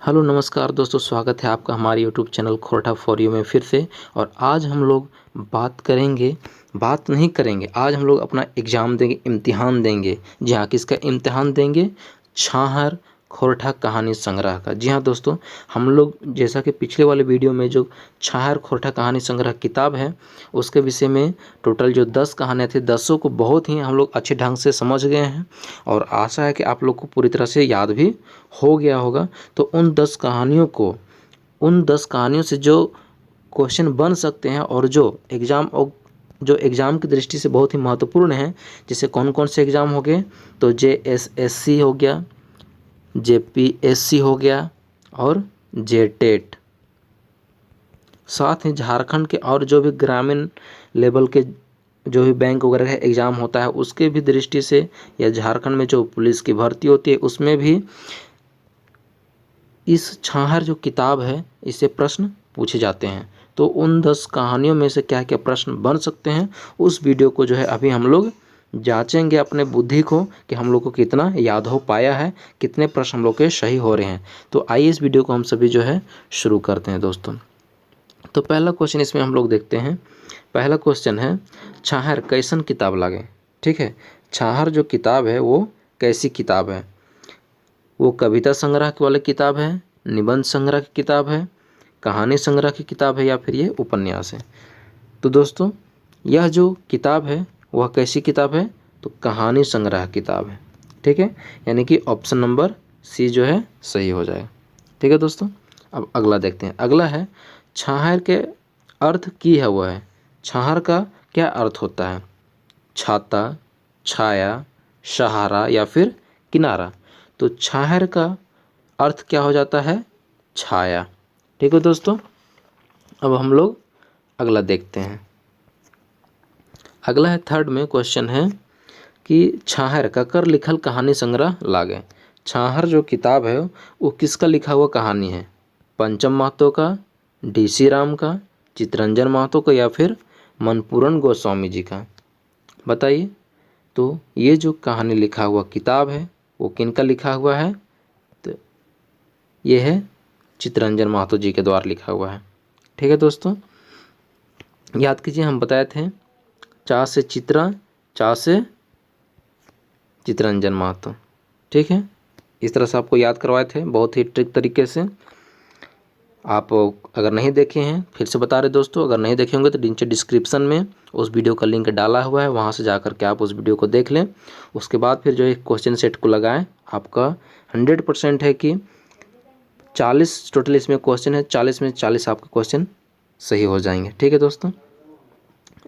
Hello नमस्कार दोस्तों, स्वागत है आपका हमारे YouTube channel Khortha for you में फिर से। और आज हम लोग आज हम लोग अपना एग्ज़ाम देंगे, इम्तिहान देंगे। जी हाँ, किसका इम्तिहान देंगे? छाहर खोरठा कहानी संग्रह का। जी हाँ दोस्तों, हम लोग जैसा कि पिछले वाले वीडियो में जो छाहर खोरठा कहानी संग्रह किताब है उसके विषय में टोटल जो 10 कहानियाँ थी, 10 को बहुत ही हम लोग अच्छे ढंग से समझ गए हैं और आशा है कि आप लोग को पूरी तरह से याद भी हो गया होगा। तो उन 10 कहानियों से जो क्वेश्चन बन सकते हैं और जो एग्ज़ाम की दृष्टि से बहुत ही महत्वपूर्ण है, जैसे कौन कौन से एग्ज़ाम हो गए, तो JSSC हो गया, JPSC हो गया और JTET। साथ ही झारखंड के और जो भी ग्रामीण लेवल के जो भी बैंक वगैरह का एग्ज़ाम होता है उसके भी दृष्टि से, या झारखंड में जो पुलिस की भर्ती होती है उसमें भी इस छाहर जो किताब है इससे प्रश्न पूछे जाते हैं। तो उन 10 कहानियों में से क्या क्या प्रश्न बन सकते हैं, उस वीडियो को जो है अभी हम लोग जांचेंगे अपने बुद्धि को कि हम लोग को कितना याद हो पाया है, कितने प्रश्न हम लोग के सही हो रहे हैं। तो आइए इस वीडियो को हम सभी जो है शुरू करते हैं दोस्तों। तो पहला क्वेश्चन इसमें हम लोग देखते हैं। पहला क्वेश्चन है, छाहर कैसन किताब लागे। ठीक है, छाहर जो किताब है वो कैसी किताब है? वो कविता संग्रह वाली किताब है, निबंध संग्रह की किताब है, कहानी संग्रह की किताब है, या फिर ये उपन्यास है? तो दोस्तों यह जो किताब है वह कैसी किताब है? तो कहानी संग्रह किताब है। ठीक है, यानी कि ऑप्शन नंबर सी जो है सही हो जाएगा। ठीक है दोस्तों, अब अगला देखते हैं। अगला है, छाहर के अर्थ की है वह है। छाहर का क्या अर्थ होता है? छाता, छाया, सहारा या फिर किनारा? तो छाहर का अर्थ क्या हो जाता है? छाया। ठीक है दोस्तों, अब हम लोग अगला देखते हैं। अगला है थर्ड में क्वेश्चन है कि छाहर का कर लिखल कहानी संग्रह लागे। छाहर जो किताब है वो किसका लिखा हुआ कहानी है? पंचम महतो का, DC राम का, चितरंजन महतो का, या फिर मनपूरन गोस्वामी जी का? बताइए। तो ये जो कहानी लिखा हुआ किताब है वो किनका लिखा हुआ है? तो ये है चितरंजन महतो जी के द्वारा लिखा हुआ है। ठीक है दोस्तों, याद कीजिए हम बताए थे चा से चित्रा, चा से चितरंजन महतो। ठीक है, इस तरह से आपको याद करवाए थे बहुत ही ट्रिक तरीके से। आप अगर नहीं देखे हैं फिर से बता रहे दोस्तों, अगर नहीं देखे होंगे तो नीचे डिस्क्रिप्शन में उस वीडियो का लिंक डाला हुआ है, वहाँ से जाकर के आप उस वीडियो को देख लें। उसके बाद फिर जो है क्वेश्चन सेट को लगाएं। आपका 100% है कि 40 टोटल इसमें क्वेश्चन है, 40 में 40 आपके क्वेश्चन सही हो जाएंगे। ठीक है दोस्तों,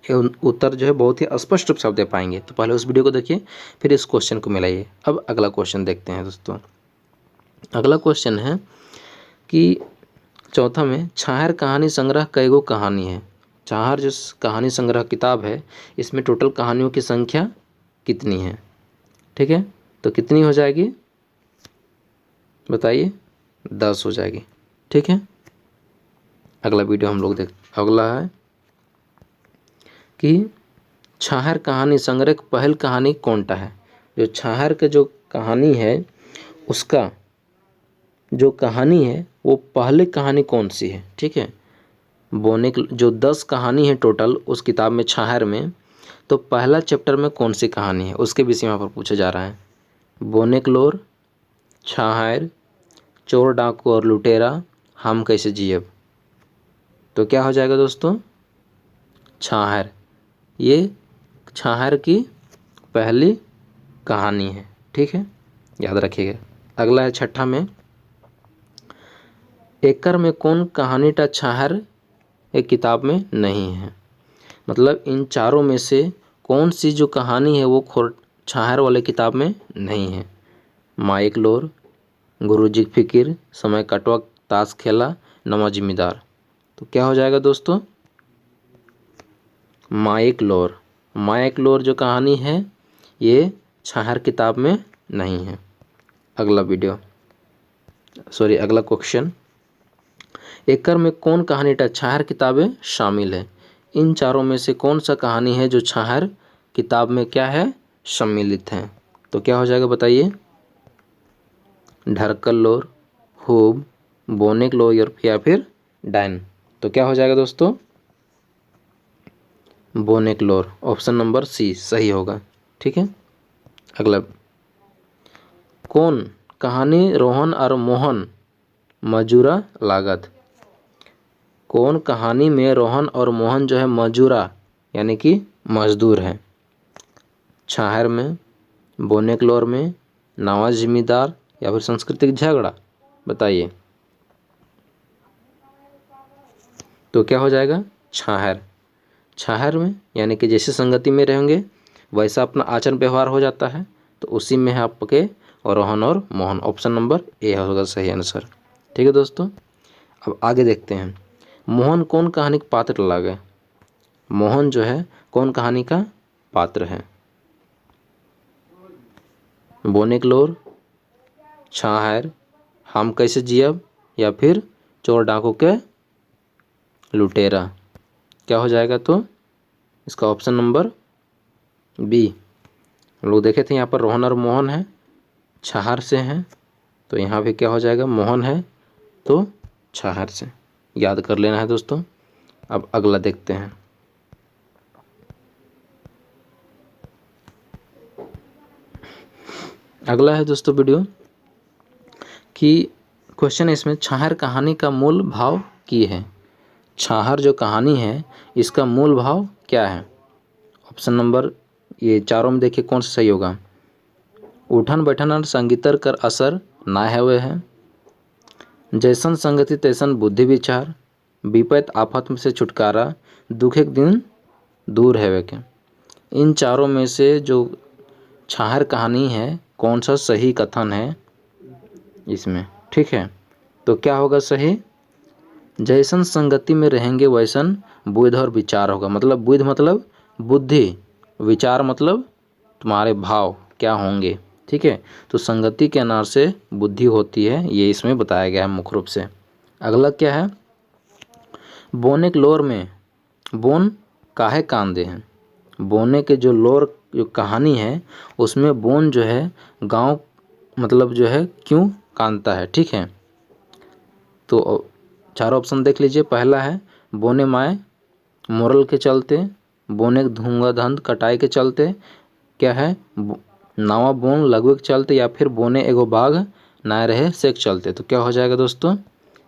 ये उत्तर जो है बहुत ही स्पष्ट रूप से आप दे पाएंगे। तो पहले उस वीडियो को देखिए, फिर इस क्वेश्चन को मिलाइए। अब अगला क्वेश्चन देखते हैं दोस्तों। अगला क्वेश्चन है कि चौथा में, छाहर कहानी संग्रह कईगो कहानी है। छाहर जो कहानी संग्रह किताब है इसमें टोटल कहानियों की संख्या कितनी है? ठीक है, तो कितनी हो जाएगी बताइए? 10 हो जाएगी। ठीक है, अगला वीडियो हम लोग अगला है कि छाहर कहानी संग्रह की पहल कहानी कौनटा है। जो छाहर के जो कहानी है उसका जो कहानी है वो पहले कहानी कौन सी है? ठीक है, जो 10 कहानी है टोटल उस किताब में छाहर में, तो पहला चैप्टर में कौन सी कहानी है उसके विषय में यहाँ पर पूछा जा रहा है। बोनेकलोर, छाहर, चोर डाकू और लुटेरा, हम कैसे जियब? तो क्या हो जाएगा दोस्तों? छाहर। ये छाहर की पहली कहानी है। ठीक है, याद रखिएगा। अगला है छठा में, एकर में कौन कहानीटा छाहर एक किताब में नहीं है। मतलब इन चारों में से कौन सी जो कहानी है वो छाहर वाले किताब में नहीं है। माइक लोर, गुरुजी की फिकिर, समय कटवा, ताश खेला, नवा जिम्मेदार। तो क्या हो जाएगा दोस्तों? माइक लोर। माइक लोर जो कहानी है ये छाहर किताब में नहीं है। अगला क्वेश्चन, एकर में कौन कहानीटा छाहर किताबें शामिल है। इन चारों में से कौन सा कहानी है जो छाहर किताब में क्या है? सम्मिलित है। तो क्या हो जाएगा बताइए? ढरकल लोर, खूब, बोनेक्लोर या फिर डाइन। तो क्या हो जाएगा दोस्तों, बोनेक्लोर, ऑप्शन नंबर सी सही होगा। ठीक है, अगला, कौन कहानी रोहन और मोहन मजूरा लागत। कौन कहानी में रोहन और मोहन जो है मजूरा यानी कि मजदूर हैं। छाहर में, बोनेक्लोर में, नावा जिम्मेदार या फिर सांस्कृतिक झगड़ा, बताइए। तो क्या हो जाएगा, छाहर। छाहर में यानी कि जैसे संगति में रहेंगे वैसा अपना आचरण व्यवहार हो जाता है, तो उसी में है आपके रोहन और मोहन। ऑप्शन नंबर ए होगा सही आंसर। ठीक है दोस्तों, अब आगे देखते हैं। मोहन कौन कहानी का पात्र लागे। मोहन जो है कौन कहानी का पात्र है। बोनेक्लोर, छाहर, हम कैसे जियब या फिर चोर डाकू के लुटेरा। क्या हो जाएगा, तो इसका ऑप्शन नंबर बी। हम लोग देखे थे यहाँ पर रोहन और मोहन है, छाहर से हैं, तो यहाँ भी क्या हो जाएगा, मोहन है तो छाहर से, याद कर लेना है दोस्तों। अब अगला देखते हैं। अगला है दोस्तों वीडियो कि क्वेश्चन है इसमें, छाहर कहानी का मूल भाव की है। छाहर जो कहानी है इसका मूल भाव क्या है। ऑप्शन नंबर, ये चारों में देखिए कौन सा सही होगा। उठन बैठन और संगीतर कर असर ना हुए है, जैसन संगति तैसन बुद्धि विचार, विपत आफत में से छुटकारा, दुख एक दिन दूर है के। इन चारों में से जो छाहर कहानी है कौन सा सही कथन है इसमें। ठीक है, तो क्या होगा सही, जैसन संगति में रहेंगे वैसन बुद्धि और विचार होगा। मतलब बुद्धि मतलब बुद्धि, विचार मतलब तुम्हारे भाव क्या होंगे। ठीक है, तो संगति के अनार से बुद्धि होती है, ये इसमें बताया गया है मुख्य रूप से। अगला क्या है, बोनेक्लोर में बोन काहे कांदे हैं। बोने के जो लोर जो कहानी है उसमें बोन जो है गांव मतलब जो है क्यों कांदता है। ठीक है, तो चार ऑप्शन देख लीजिए। पहला है बोने माए मोरल के चलते, बोने धुंगा धंध कटाई के चलते, क्या है नावा बोन लगवे के चलते, या फिर बोने एगो बाघ ना रहे से के चलते। तो क्या हो जाएगा दोस्तों,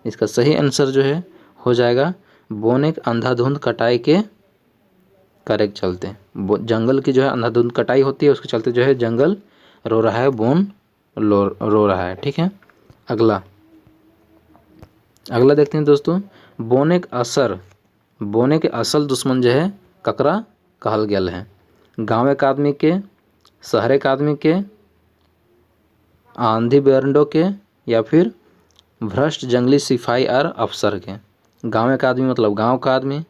इसका सही आंसर जो है हो जाएगा बोने अंधाधुंध कटाई के करे के चलते। जंगल की जो है अंधाधुंध कटाई होती है उसके चलते जो है जंगल रो रहा है, बोन रो रहा है। ठीक है, अगला देखते हैं दोस्तों। बोने के असर, बोने के असल दुश्मन जो है ककरा कहल गया है। गाँव के आदमी के, शहर के आदमी के, आंधी बेरंडो के, या फिर भ्रष्ट जंगली सिपाही और अफसर के। गाँव का आदमी मतलब गांव का आदमी,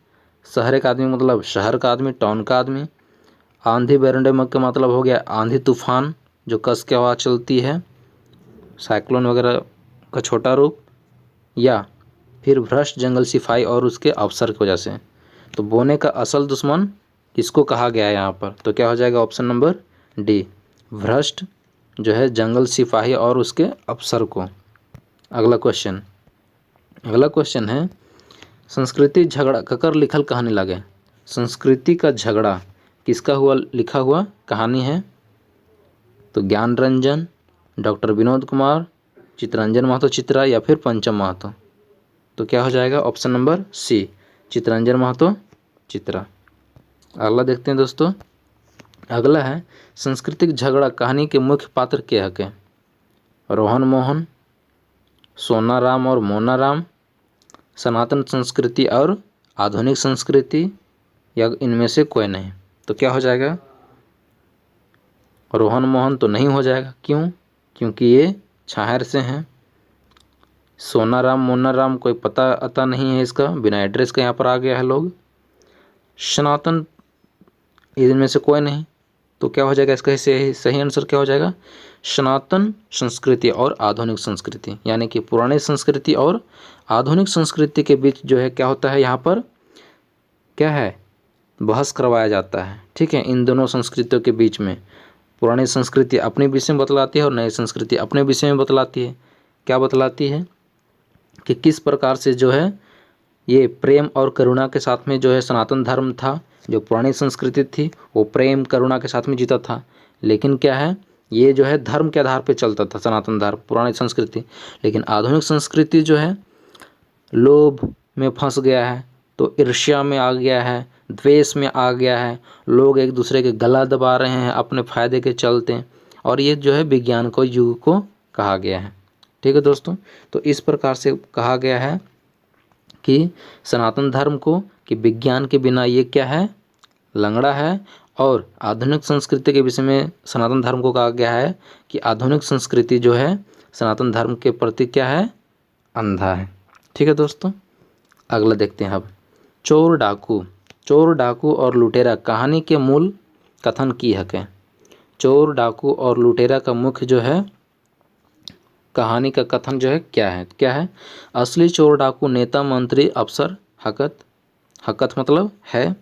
शहर का आदमी मतलब शहर का आदमी, टाउन का आदमी। आंधी बेरंडे का मतलब हो गया आंधी तूफान जो कस के आवाज़ चलती है, साइक्लोन वगैरह का छोटा रूप, या फिर भ्रष्ट जंगल सिपाही और उसके अफसर की वजह से। तो बोने का असल दुश्मन किसको कहा गया है यहाँ पर, तो क्या हो जाएगा ऑप्शन नंबर डी, भ्रष्ट जो है जंगल सिपाही और उसके अफसर को। अगला क्वेश्चन है, संस्कृति झगड़ा ककर लिखल कहानी लागे। संस्कृति का झगड़ा किसका हुआ लिखा हुआ कहानी है। तो ज्ञान रंजन, डॉक्टर विनोद कुमार, चित्रंजन महतो चित्रा, या फिर पंचम महतो। तो क्या हो जाएगा option number C, Chitranjan Mahto Chitra. अगला देखते हैं दोस्तों। अगला है, सांस्कृतिक झगड़ा कहानी के मुख्य पात्र क्या है। रोहन मोहन, सोनाराम और मोनाराम, सनातन संस्कृति और आधुनिक संस्कृति, या इनमें से कोई नहीं। तो क्या हो जाएगा, रोहन मोहन तो नहीं हो जाएगा। क्यों, क्योंकि ये छाहर से हैं। सोनाराम मोनाराम कोई पता अता नहीं है इसका, बिना एड्रेस का यहाँ पर आ गया है लोग। सनातन इनमें से कोई नहीं। तो क्या हो जाएगा इसका सही आंसर क्या हो जाएगा, सनातन संस्कृति और आधुनिक संस्कृति, यानी कि पुरानी संस्कृति और आधुनिक संस्कृति के बीच जो है क्या होता है यहाँ पर क्या है बहस करवाया जाता है। ठीक है, इन दोनों संस्कृतियों के बीच में पुरानी संस्कृति अपने विषय में बतलाती है और नई संस्कृति अपने विषय में बतलाती है। क्या बतलाती है, कि किस प्रकार से जो है ये प्रेम और करुणा के साथ में जो है सनातन धर्म था, जो पुरानी संस्कृति थी वो प्रेम करुणा के साथ में जीता था। लेकिन क्या है, ये जो है धर्म के आधार पे चलता था सनातन धर्म, पुरानी संस्कृति। लेकिन आधुनिक संस्कृति जो है लोभ में फंस गया है, तो ईर्ष्या में आ गया है, द्वेष में आ गया है, लोग एक दूसरे के गला दबा रहे हैं अपने फायदे के चलते, और ये जो है विज्ञान को युग को कहा गया है। ठीक है दोस्तों, तो इस प्रकार से कहा गया है कि सनातन धर्म को कि विज्ञान के बिना ये क्या है, लंगड़ा है। और आधुनिक संस्कृति के विषय में सनातन धर्म को कहा गया है कि आधुनिक संस्कृति जो है सनातन धर्म के प्रति क्या है, अंधा है। ठीक है दोस्तों, अगला देखते हैं अब चोर डाकू। चोर डाकू और लुटेरा कहानी के मूल कथन की हक है। चोर डाकू और लुटेरा का मुख्य जो है कहानी का कथन जो है क्या है, असली चोर डाकू नेता मंत्री अफसर हकत मतलब है,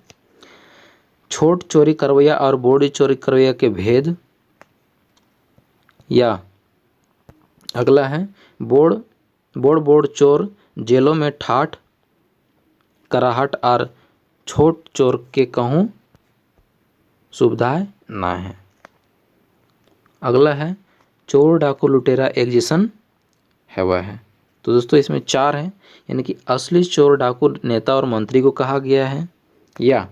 छोट चोरी करवैया और बड़ी चोरी करवैया के भेद, या अगला है बोड़ चोर जेलों में ठाठ कराहट और छोट चोर के कहूँ सुविधाएं ना है। अगला है चोर डाकू लुटेरा एक जैसन है वह है। तो दोस्तों इसमें 4 है, यानी कि असली चोर डाकू नेता और मंत्री को कहा गया है, या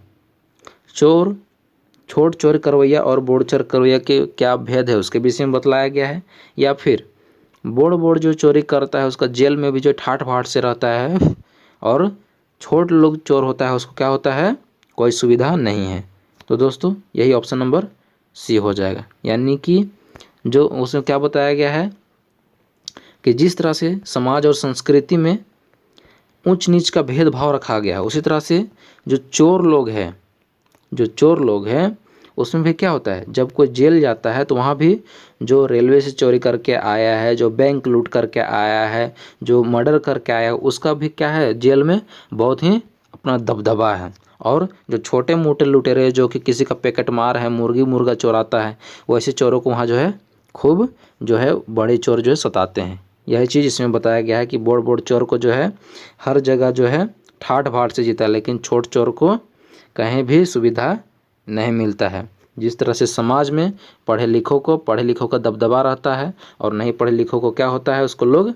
छोट चोरी करवैया और बोड़ चोर करवैया के क्या भेद है उसके विषय में बतलाया गया है, या फिर बोड़ जो चोरी करता है उसका जेल में भी जो ठाठ बाट से रहता है, और छोट लोग चोर होता है उसको क्या होता है, कोई सुविधा नहीं है। तो दोस्तों यही ऑप्शन नंबर सी हो जाएगा, यानी कि जो उसमें क्या बताया गया है कि जिस तरह से समाज और संस्कृति में ऊंच नीच का भेदभाव रखा गया है, उसी तरह से जो चोर लोग हैं उसमें भी क्या होता है, जब कोई जेल जाता है तो वहाँ भी जो रेलवे से चोरी करके आया है, जो बैंक लूट करके आया है, जो मर्डर करके आया है, उसका भी क्या है, जेल में बहुत ही अपना दबदबा है। और जो छोटे मोटे लुटेरे जो कि किसी का पैकेट मार है, मुर्गा चोराता है, वैसे चोरों को वहाँ जो है खूब जो है बड़े चोर जो है सताते हैं। यही चीज़ इसमें बताया गया है कि बोड़ चोर को जो है हर जगह जो है ठाठ बाट से जीता है, लेकिन छोट चोर को कहीं भी सुविधा नहीं मिलता है। जिस तरह से समाज में पढ़े लिखों का दबदबा रहता है और नहीं पढ़े लिखों को क्या होता है, उसको लोग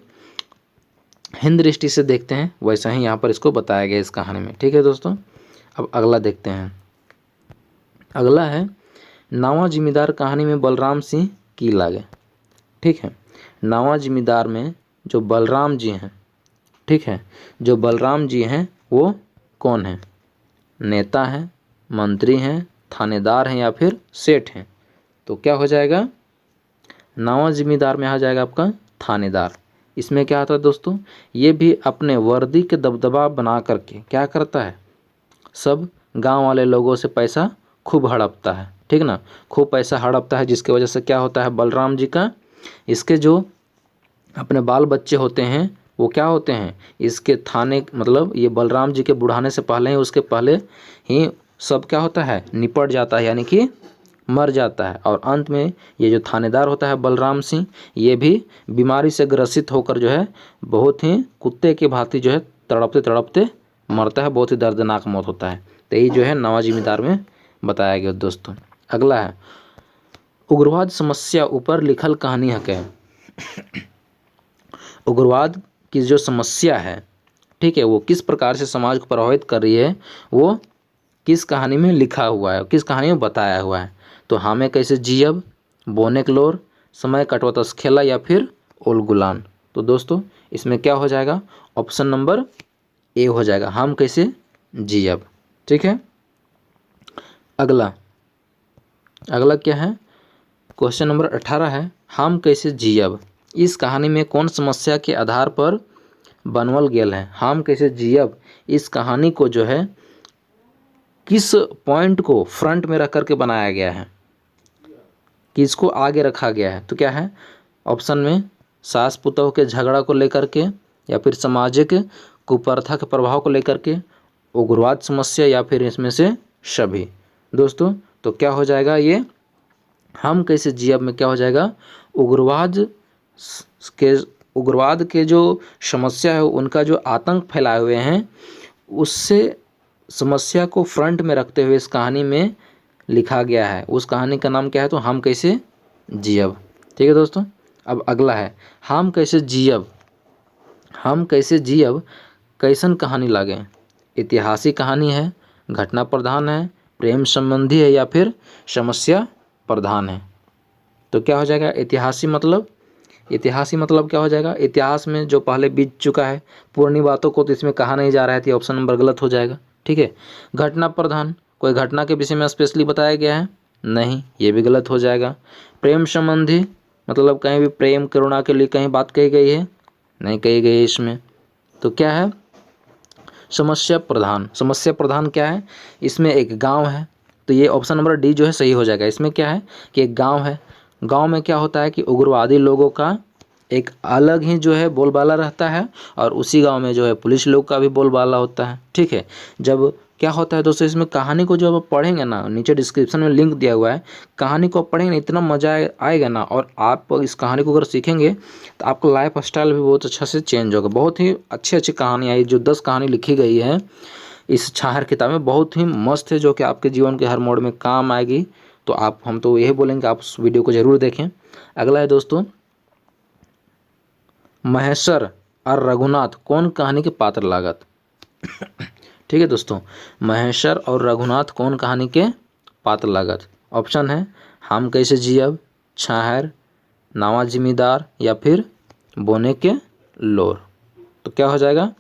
हीन दृष्टि से देखते हैं, वैसा ही यहाँ पर इसको बताया गया इस कहानी में। ठीक है दोस्तों, अब अगला देखते हैं। अगला है नावा जिम्मेदार कहानी में बलराम सिंह की लागे। ठीक है, नावा जिम्मेदार में जो बलराम जी हैं, ठीक है, जो बलराम जी हैं वो कौन है, नेता हैं, मंत्री हैं, थानेदार हैं, या फिर सेठ हैं। तो क्या हो जाएगा, नावा जिम्मेदार में आ जाएगा आपका थानेदार। इसमें क्या आता है दोस्तों, ये भी अपने वर्दी के दबदबा बना करके क्या करता है, सब गांव वाले लोगों से पैसा खूब हड़पता है। ठीक ना, खूब पैसा हड़पता है, जिसकी वजह से क्या होता है, बलराम जी का इसके जो अपने बाल बच्चे होते हैं वो क्या होते हैं, इसके थाने मतलब ये बलराम जी के बुढ़ाने से पहले ही, उसके पहले ही सब क्या होता है, निपट जाता है, यानी कि मर जाता है। और अंत में ये जो थानेदार होता है बलराम सिंह, ये भी बीमारी से ग्रसित होकर जो है बहुत ही कुत्ते की भांति जो है तड़पते तड़पते मरता है, बहुत ही दर्दनाक मौत होता है। तो यही जो है नवा जिम्मेदार में बताया गया दोस्तों। अगला है उग्रवाद समस्या ऊपर लिखल कहानी है क्या। उग्रवाद की जो समस्या है, ठीक है, वो किस प्रकार से समाज को प्रभावित कर रही है, वो किस कहानी में लिखा हुआ है, किस कहानी में बताया हुआ है। तो हमें कैसे जियब, बोने क्लोर, समय कटवतस खेला, या फिर ओल गुलान। तो दोस्तों इसमें क्या हो जाएगा, ऑप्शन नंबर ए हो जाएगा, हम कैसे जियब। ठीक है, अगला क्या है, क्वेश्चन नंबर 18 है, हम कैसे जियब। इस कहानी में कौन समस्या के आधार पर बनवल गेल है। हम कैसे जियब इस कहानी को जो है किस पॉइंट को फ्रंट में रख करके बनाया गया है, किसको आगे रखा गया है। तो क्या है, ऑप्शन में सास पुतोह के झगड़ा को लेकर के, या फिर सामाजिक कुप्रथा के प्रभाव को लेकर के, उग्रवाद समस्या, या फिर इसमें से सभी। दोस्तों तो क्या हो जाएगा, ये हम कैसे जियब में क्या हो जाएगा, उग्रवाद के उग्रवाद के जो समस्या है, उनका जो आतंक फैलाए हुए हैं, उससे समस्या को फ्रंट में रखते हुए इस कहानी में लिखा गया है। उस कहानी का नाम क्या है? तो हम कैसे जियब। ठीक है दोस्तों। अब अगला है हम कैसे जियब। हम कैसे जियब कैसन कहानी लागे? ऐतिहासिक कहानी है, घटना प्रधान है, प्रेम संबंधी है, या फिर समस्या प्रधान है? तो क्या हो जाएगा? ऐतिहासिक मतलब क्या हो जाएगा? इतिहास में जो पहले बीत चुका है, पुरानी बातों को तो इसमें कहा नहीं जा रहा है, तो ऑप्शन नंबर गलत हो जाएगा। ठीक है। घटना प्रधान, कोई घटना के विषय में स्पेशली बताया गया है? नहीं, ये भी गलत हो जाएगा। प्रेम संबंधी मतलब कहीं भी प्रेम करुणा के लिए कहीं बात कही गई है? नहीं कही गई है इसमें। तो क्या है? समस्या प्रधान। समस्या प्रधान क्या है? इसमें एक गांव है, तो ये ऑप्शन नंबर डी जो है सही हो जाएगा। इसमें क्या है कि एक गांव है, गांव में क्या होता है कि उग्रवादी लोगों का एक अलग ही जो है बोलबाला रहता है, और उसी गांव में जो है पुलिस लोग का भी बोलबाला होता है। ठीक है। जब क्या होता है दोस्तों, इसमें कहानी को जब आप पढ़ेंगे ना, नीचे डिस्क्रिप्शन में लिंक दिया हुआ है, कहानी को आप पढ़ेंगे ना, इतना मज़ा आएगा ना, और आप इस कहानी को अगर सीखेंगे तो आपका लाइफ स्टाइल भी बहुत अच्छा से चेंज होगा। बहुत ही अच्छी अच्छी कहानी आई, जो 10 कहानी लिखी गई है इस छाहर किताब में, बहुत ही मस्त है, जो कि आपके जीवन के हर मोड़ में काम आएगी। तो हम तो यही बोलेंगे आप उस वीडियो को ज़रूर देखें। अगला है दोस्तों, महेश्वर और रघुनाथ कौन कहानी के पात्र लागत? ठीक है दोस्तों, महेश्वर और रघुनाथ कौन कहानी के पात्र लागत? ऑप्शन है हम कैसे जियब, छाहर, नावा जिम्मेदार, या फिर बोने के लोर। तो क्या हो जाएगा?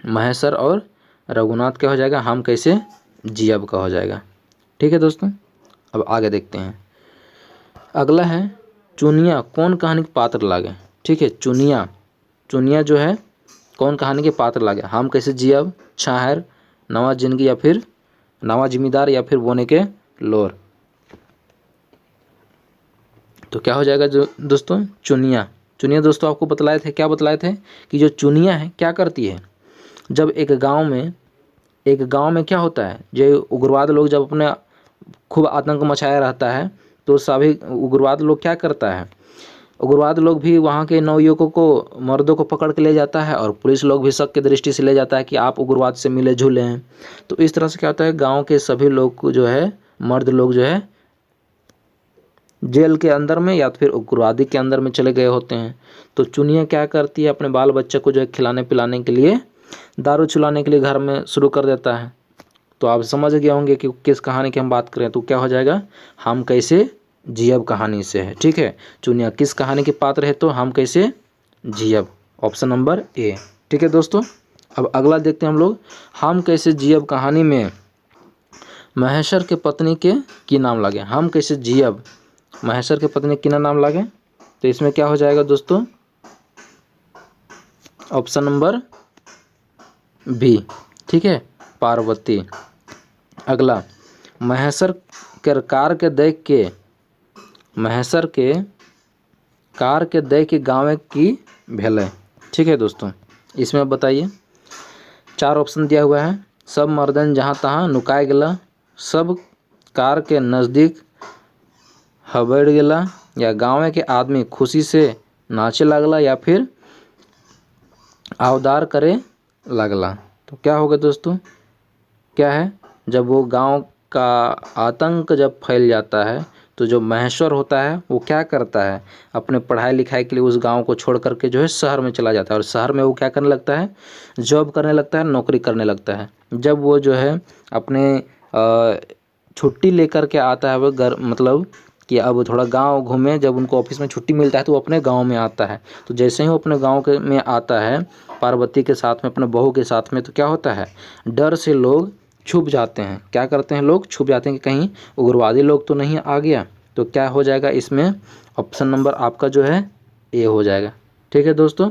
महेश्वर और रघुनाथ क्या हो जाएगा? हम कैसे जियब का हो जाएगा। ठीक है दोस्तों। अब आगे देखते हैं। अगला है चुनिया कौन कहानी के पात्र लागे? ठीक है, चुनिया जो है कौन कहानी के पात्र लागे? हम कैसे जियब, छाहर, नवा जिंदगी, या फिर नवा जिम्मेदार, या फिर बोने के लोर। तो क्या हो जाएगा जो दोस्तों? चुनिया दोस्तों आपको बतलाए थे, क्या बतलाए थे कि जो चुनिया है क्या करती है? जब एक गांव में क्या होता है, जो उग्रवाद लोग जब अपने खूब आतंक मचाया रहता है, तो सभी उग्रवाद लोग क्या करता है, उग्रवाद लोग भी वहाँ के नवयुवकों को, मर्दों को पकड़ के ले जाता है, और पुलिस लोग भी शक की दृष्टि से ले जाता है कि आप उग्रवाद से मिले जुले हैं। तो इस तरह से क्या होता है, गांव के सभी लोग को जो है, मर्द लोग जो है जेल के अंदर में या फिर उग्रवादी के अंदर में चले गए होते हैं। तो चुनिया क्या करती है, अपने बाल बच्चे को जो है खिलाने पिलाने के लिए, दारू चुलाने के लिए घर में शुरू कर देता है। तो आप समझ गए होंगे कि किस कहानी की हम बात करें। तो क्या हो जाएगा? हम कैसे जियब कहानी से है। ठीक है, चुनिया किस कहानी के पात्र है? तो हम कैसे जियब, ऑप्शन नंबर ए। ठीक है दोस्तों। अब अगला देखते हैं हम लोग। हम कैसे जियब कहानी में महेश्वर के पत्नी के की नाम लगे? हम कैसे जियब महेश्वर के पत्नी की नाम लगे? तो इसमें क्या हो जाएगा दोस्तों? Option number B. ठीक है, पार्वती। अगला, महेश्वर के कार के देख के, महेश्वर के कार के देख के गाँव की भेले। ठीक है दोस्तों, इसमें बताइए, 4 ऑप्शन दिया हुआ है। सब मर्दन जहाँ तहाँ नुकाए गेला, सब कार के नज़दीक हबड़ गेला, या गाँव के आदमी खुशी से नाचे लगला, या फिर आवदार करे लगला। तो क्या होगा दोस्तों? क्या है, जब वो गांव का आतंक जब फैल जाता है, तो जो महेश्वर होता है वो क्या करता है, अपने पढ़ाई लिखाई के लिए उस गांव को छोड़ करके जो है शहर में चला जाता है, और शहर में वो क्या करने लगता है, जॉब करने लगता है, नौकरी करने लगता है। जब वो जो है अपने छुट्टी लेकर के आता है, वो घर मतलब कि अब थोड़ा गांव घूमे, जब उनको ऑफिस में छुट्टी मिलता है तो वो अपने गांव में आता है। तो जैसे ही वो अपने गांव के में आता है पार्वती के साथ में, अपने बहू के साथ में, तो क्या होता है, डर से लोग छुप जाते हैं। क्या करते हैं लोग? छुप जाते हैं कि कहीं उग्रवादी लोग तो नहीं आ गया। तो क्या हो जाएगा इसमें? ऑप्शन नंबर आपका जो है ए हो जाएगा। ठीक है दोस्तों,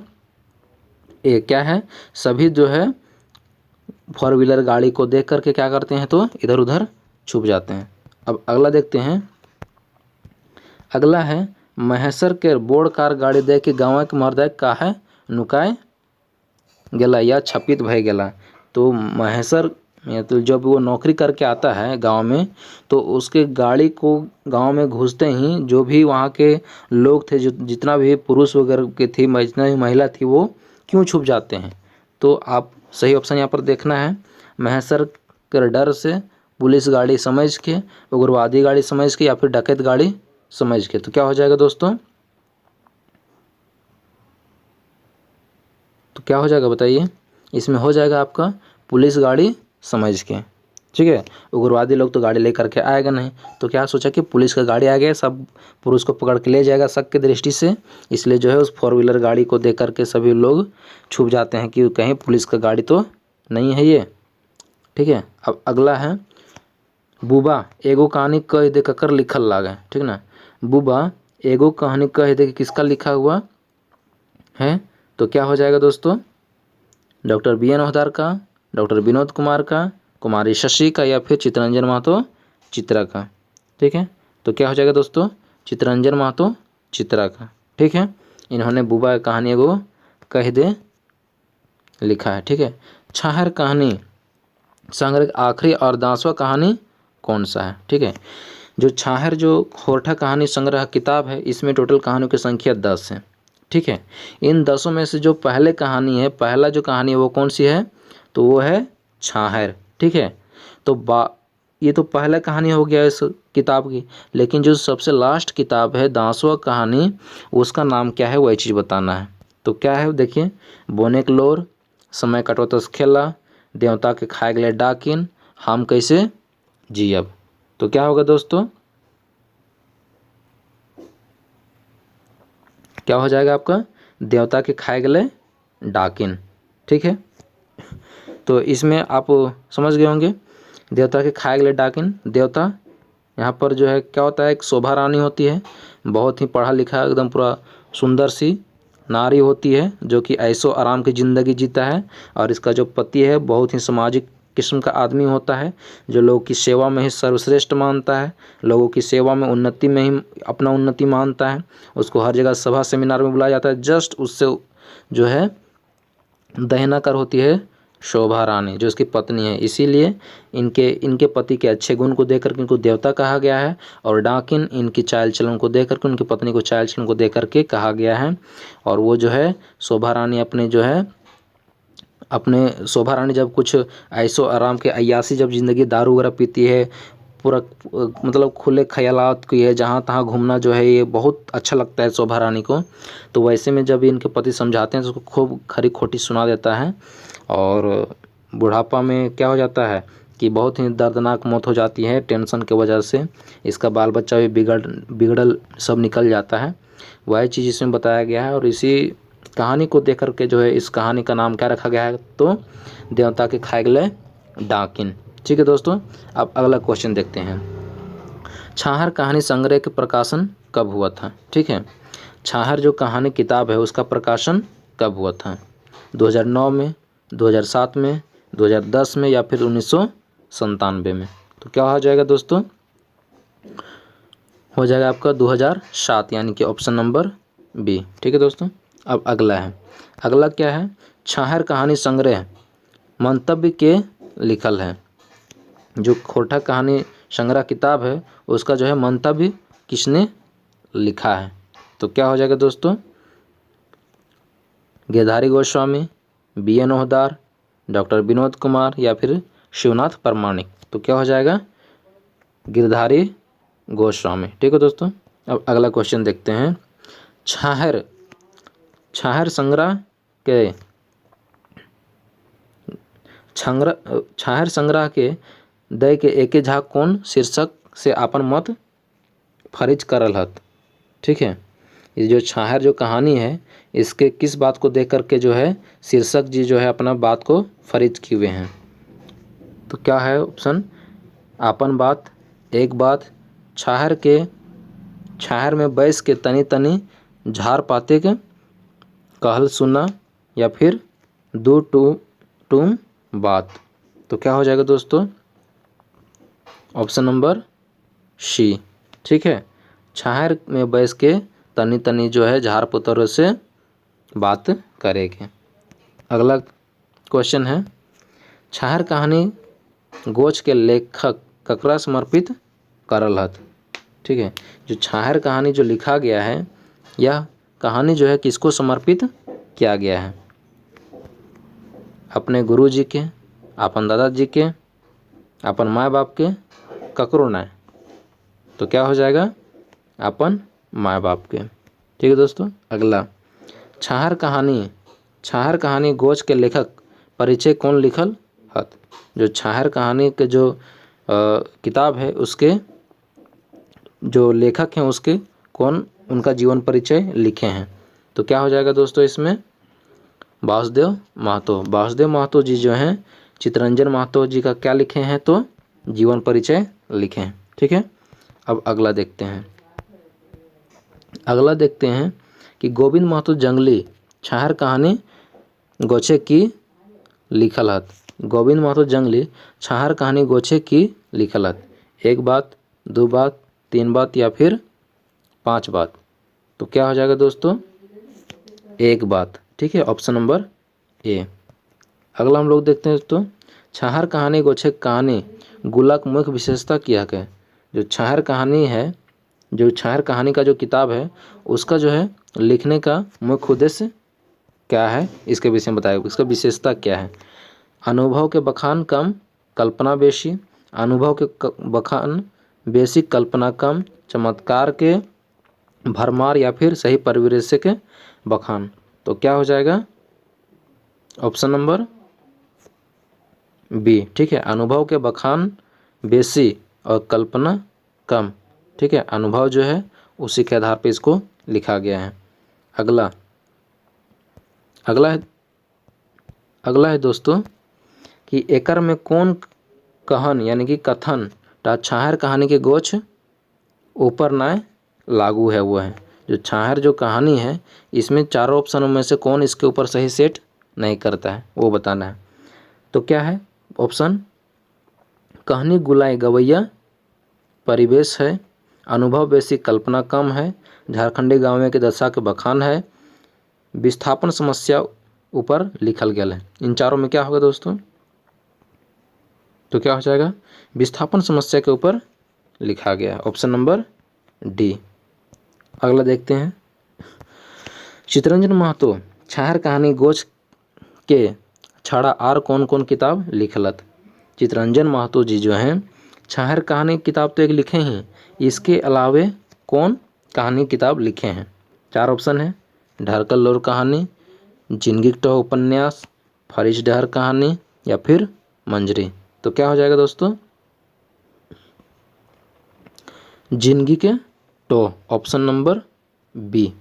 ए क्या है, सभी जो है 4 व्हीलर गाड़ी को देख करके क्या करते हैं, तो इधर उधर छुप जाते हैं। अब अगला देखते हैं। अगला है, महेश्वर के बोर्ड कार गाड़ी देख के गाँव के मर्द का है नुकाए गेला या छपित भय गेला। तो महेश्वर या तो जब वो नौकरी करके आता है गांव में, तो उसके गाड़ी को गांव में घुसते ही जो भी वहाँ के लोग थे, जो जितना भी पुरुष वगैरह के थी, जितना भी महिला थी, वो क्यों छुप जाते हैं? तो आप सही ऑप्शन यहाँ पर देखना है, महसर के डर से, पुलिस गाड़ी समझ के, उग्रवादी गाड़ी समझ के, या फिर डकैत गाड़ी समझ के। तो क्या हो जाएगा दोस्तों? तो क्या हो जाएगा बताइए? इसमें हो जाएगा आपका पुलिस गाड़ी समझ के। ठीक है, उग्रवादी लोग तो गाड़ी लेकर के आएगा नहीं, तो क्या सोचा कि पुलिस का गाड़ी आ गया, सब पुरुष को पकड़ के ले जाएगा शक की दृष्टि से, इसलिए जो है उस 4 व्हीलर गाड़ी को देख करके सभी लोग छुप जाते हैं कि कहीं पुलिस का गाड़ी तो नहीं है ये। ठीक है, अब अगला है, बुबा एगो कहानी कह दे ककर लिखल लागे। ठीक ना, बुबा एगो कहानी कह दे, किसका लिखा हुआ है? तो क्या हो जाएगा दोस्तों? डॉक्टर बी एन ओहदार का, डॉक्टर विनोद कुमार का, कुमारी शशि का, या फिर चित्तरंजन महतो चित्रा का। ठीक है, तो क्या हो जाएगा दोस्तों? चित्तरंजन महतो चित्रा का। ठीक है, इन्होंने बुबा कहानी एगो कह दे लिखा है। ठीक है, छाहर कहानी संग्रह आखिरी और 10वां कहानी कौन सा है? ठीक है, जो छाहर जो खोरठा कहानी संग्रह किताब है, इसमें टोटल कहानियों की संख्या 10 है। ठीक है, इन 10 में से जो पहले कहानी है, पहला जो कहानी है वो कौन सी है? तो वो है छाहर। ठीक है, तो ये तो पहला कहानी हो गया इस किताब की, लेकिन जो सबसे लास्ट किताब है 10वां कहानी, उसका नाम क्या है वही चीज़ बताना है। तो क्या है देखिए, बोनेक लोर, समय कटोतस खेला, देवता के खाए गए डाकिन, हम कैसे जियब। तो क्या होगा दोस्तों? क्या हो जाएगा आपका? देवता के खाए गए डाकिन। ठीक है, तो इसमें आप समझ गए होंगे, देवता के खाए गए डाकिन। देवता यहाँ पर जो है क्या होता है, एक शोभा रानी होती है, बहुत ही पढ़ा लिखा एकदम पूरा सुंदर सी नारी होती है, जो कि ऐशो आराम की ज़िंदगी जीता है। और इसका जो पति है बहुत ही सामाजिक किस्म का आदमी होता है, जो लोगों की सेवा में ही सर्वश्रेष्ठ मानता है, लोगों की सेवा में उन्नति में ही अपना उन्नति मानता है। उसको हर जगह सभा सेमिनार में बुलाया जाता है। जस्ट उससे जो है दहनाकर होती है शोभा रानी, जो उसकी पत्नी है। इसीलिए इनके पति के अच्छे गुण को देख करके इनको देवता कहा गया है, और डाकिन इनकी चाल चलन को देख करके, उनकी पत्नी को चाल चलन को देख करके कहा गया है। और वो जो है शोभा रानी अपने शोभा रानी जब कुछ ऐशो आराम के अय्यासी जब ज़िंदगी दारू वगैरह पीती है, पूरा मतलब खुले ख्यालात की है, जहाँ तहाँ घूमना जो है ये बहुत अच्छा लगता है शोभा रानी को। तो वैसे में जब इनके पति समझाते हैं तो उसको खूब खरी खोटी सुना देता है, और बुढ़ापा में क्या हो जाता है कि बहुत ही दर्दनाक मौत हो जाती है टेंशन की वजह से। इसका बाल बच्चा भी बिगड़ल सब निकल जाता है। वही चीज़ इसमें बताया गया है, और इसी कहानी को देख करके जो है इस कहानी का नाम क्या रखा गया है? तो देवता के खाए गए डाकिन। ठीक है दोस्तों, अब अगला क्वेश्चन देखते हैं, छाहर कहानी संग्रह के प्रकाशन कब हुआ था? ठीक है, छाहर जो कहानी किताब है उसका प्रकाशन कब हुआ था? 2009 में, 2007 में, 2010 में, या फिर 1997 में? तो क्या हो जाएगा दोस्तों? हो जाएगा आपका 2007, यानी कि ऑप्शन नंबर बी। ठीक है दोस्तों, अब अगला है, अगला क्या है? छाहर कहानी संग्रह मंतव्य के लिखल है। जो खोरठा कहानी संग्रह किताब है उसका जो है मंतव्य किसने लिखा है? तो क्या हो जाएगा दोस्तों? Girdhari Goswami, B N Ohdar, doctor Vinod Kumar, या फिर शिवनाथ प्रमाणिक? तो क्या हो जाएगा? गिरधारी गोस्वामी। ठीक है दोस्तों, अब अगला क्वेश्चन देखते हैं, छाहर संग्रह के दय के एके झा कौन शीर्षक से अपन मत फरिज करल हत? ठीक है, ये जो छाहर जो कहानी है इसके किस बात को देख करके जो है शीर्षक जी जो है अपना बात को फरिज किए हुए हैं? तो क्या है ऑप्शन? आपन बात, एक बात, छाहर में बैस के तनी तनी झार पाते के कहल सुना, या फिर दो टूम बात? तो क्या हो जाएगा दोस्तों? Option number C. ठीक है, छाहर में बैस के तनी तनी जो है झार पुतर से बात करेंगे। अगला क्वेश्चन है, छाहर कहानी गोच के लेखक ककरा समर्पित करल हत। ठीक है, जो छाहर कहानी जो लिखा गया है, यह कहानी जो है किसको समर्पित किया गया है? अपने गुरु जी के, अपन दादाजी के, अपन माँ बाप के, ककरो ना। तो क्या हो जाएगा? अपन माँ बाप के। ठीक है दोस्तों। अगला, छाहर कहानी गोच के लेखक परिचय कौन लिखल हत? जो छाहर कहानी के जो किताब है, उसके जो लेखक हैं उसके कौन उनका जीवन परिचय लिखे हैं? तो क्या हो जाएगा दोस्तों इसमें? वासुदेव महतो जी जो हैं, चितरंजन महतो जी का क्या लिखे हैं? तो जीवन परिचय लिखे हैं। ठीक है। अब अगला देखते हैं कि गोविंद महतो जंगली छाहर कहानी गोछे की लिखल हत। गोविंद महतो जंगली छाहर कहानी गोछे की लिखल हत। 1 बात, 2 बात, 3 बात या फिर 5 बात? तो क्या हो जाएगा दोस्तों? 1 बात। ठीक है, ऑप्शन नंबर ए। अगला हम लोग देखते हैं दोस्तों, छाहर कहानी गोछे कहानी गुलक मुख्य विशेषता क्या है? जो छाहर कहानी है, जो छाहर कहानी का जो किताब है, उसका जो है लिखने का मुख्य उद्देश्य क्या है, इसके विषय में बताया। इसका विशेषता क्या है? अनुभव के बखान कम, कल्पना बेसी। अनुभव के बखान बेसी, कल्पना कम। चमत्कार के भरमार या फिर सही परिवेश के बखान। तो क्या हो जाएगा? Option number B. ठीक है, अनुभव के बखान बेसी और कल्पना कम। ठीक है, अनुभव जो है उसी के आधार पर इसको लिखा गया है। अगला है दोस्तों कि एकर में कौन कहन यानी कि कथन ता छाहर कहानी के गोछ ऊपर ना लागू है? वो है जो छाहर जो कहानी है, इसमें चारों ऑप्शनों में से कौन इसके ऊपर सही सेट नहीं करता है, वो बताना है। तो क्या है ऑप्शन? कहानी गुलाय गवैया परिवेश है, अनुभव बेसी कल्पना कम है, झारखंडी गाँव के दशा के बखान है, विस्थापन समस्या ऊपर लिखल गया है। इन चारों में क्या होगा दोस्तों? तो क्या हो जाएगा? विस्थापन समस्या के ऊपर लिखा गया, ऑप्शन नंबर डी। अगला देखते हैं, चितरंजन महतो छाहर कहानी गोच के छाड़ा आर कौन कौन किताब लिखलत? चितरंजन महतो जी जो हैं, छाहर कहानी किताब तो एक लिखे हैं, इसके अलावे कौन कहानी किताब लिखे हैं? 4 ऑप्शन है, ढरकल लोर कहानी, जिंदगी के टो उपन्यास, फरिश डहर कहानी या फिर मंजरी। तो क्या हो जाएगा दोस्तों? जिंदगी के टो, ऑप्शन नंबर बी।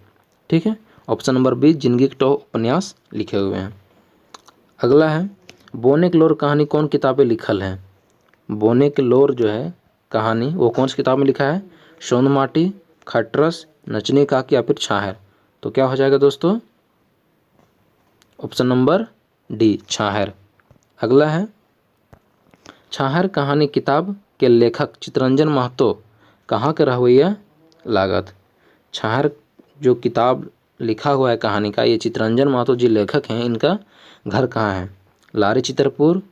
ठीक है, ऑप्शन नंबर बी, जिंदगी के टो उपन्यास लिखे हुए हैं। अगला है, बोने के लोर कहानी कौन किताबें लिखल हैं? बोने के लोर जो है कहानी, वो कौन सी किताब में लिखा है? सोनमाटी, खटरस, नचनी काकी या फिर छाहर। तो क्या हो जाएगा दोस्तों? ऑप्शन नंबर डी, छाहर। अगला है, छाहर कहानी किताब के लेखक चितरंजन महतो कहाँ के रहुइया लागत? छाहर जो किताब लिखा हुआ है कहानी का, ये चितरंजन महतो जी लेखक हैं, इनका घर कहाँ है? लारी चितरपुर,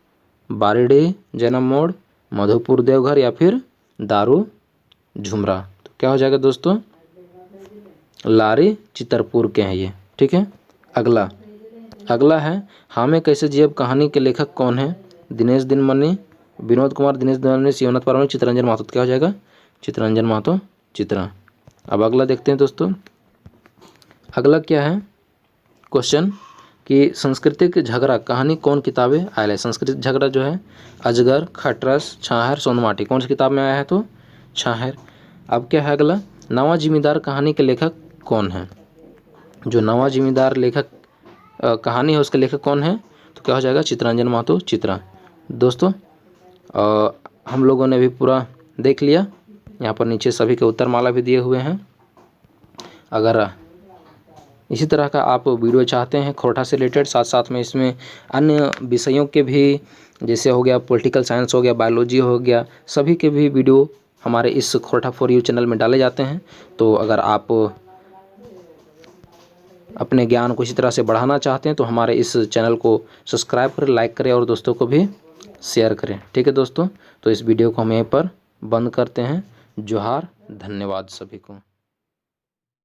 बारीडीह जैनम मोड़, मधुपुर देवघर या फिर दारू झुमरा। तो क्या हो जाएगा दोस्तों? लारी चितरपुर के हैं ये। ठीक है। अगला है, हामे कैसे जियब कहानी के लेखक कौन है? दिनेश दिनमणि, विनोद कुमार, दिनेश दिनमणि, शिवनाथ परमार, चितरंजन महतो। क्या हो जाएगा? चितरंजन महतो, चित्रा। अब अगला देखते हैं दोस्तों, अगला क्या है क्वेश्चन कि सांस्कृतिक झगड़ा कहानी कौन किताबें आयल है? सांस्कृतिक झगड़ा जो है अजगर, खटरस, छाहर, सोनमाटी, कौन सी किताब में आया है? तो छाहर। अब क्या है अगला, नवा जिम्मेदार कहानी के लेखक कौन है? जो नवा जिम्मेदार लेखक कहानी है उसके लेखक कौन है? तो क्या हो जाएगा? चितरंजन महतो, चित्रा। दोस्तों हम लोगों ने भी पूरा देख लिया, यहाँ पर नीचे सभी के उत्तर माला भी दिए हुए हैं। अगर इसी तरह का आप वीडियो चाहते हैं खोरठा से रिलेटेड, साथ साथ में इसमें अन्य विषयों के भी, जैसे हो गया पॉलिटिकल साइंस हो गया, बायोलॉजी हो गया, सभी के भी वीडियो हमारे इस खोरठा फॉर यू चैनल में डाले जाते हैं। तो अगर आप अपने ज्ञान को इसी तरह से बढ़ाना चाहते हैं तो हमारे इस चैनल को सब्सक्राइब करें, लाइक करें और दोस्तों को भी शेयर करें। ठीक है दोस्तों, तो इस वीडियो को हम यहीं पर बंद करते हैं। जोहार, धन्यवाद सभी को।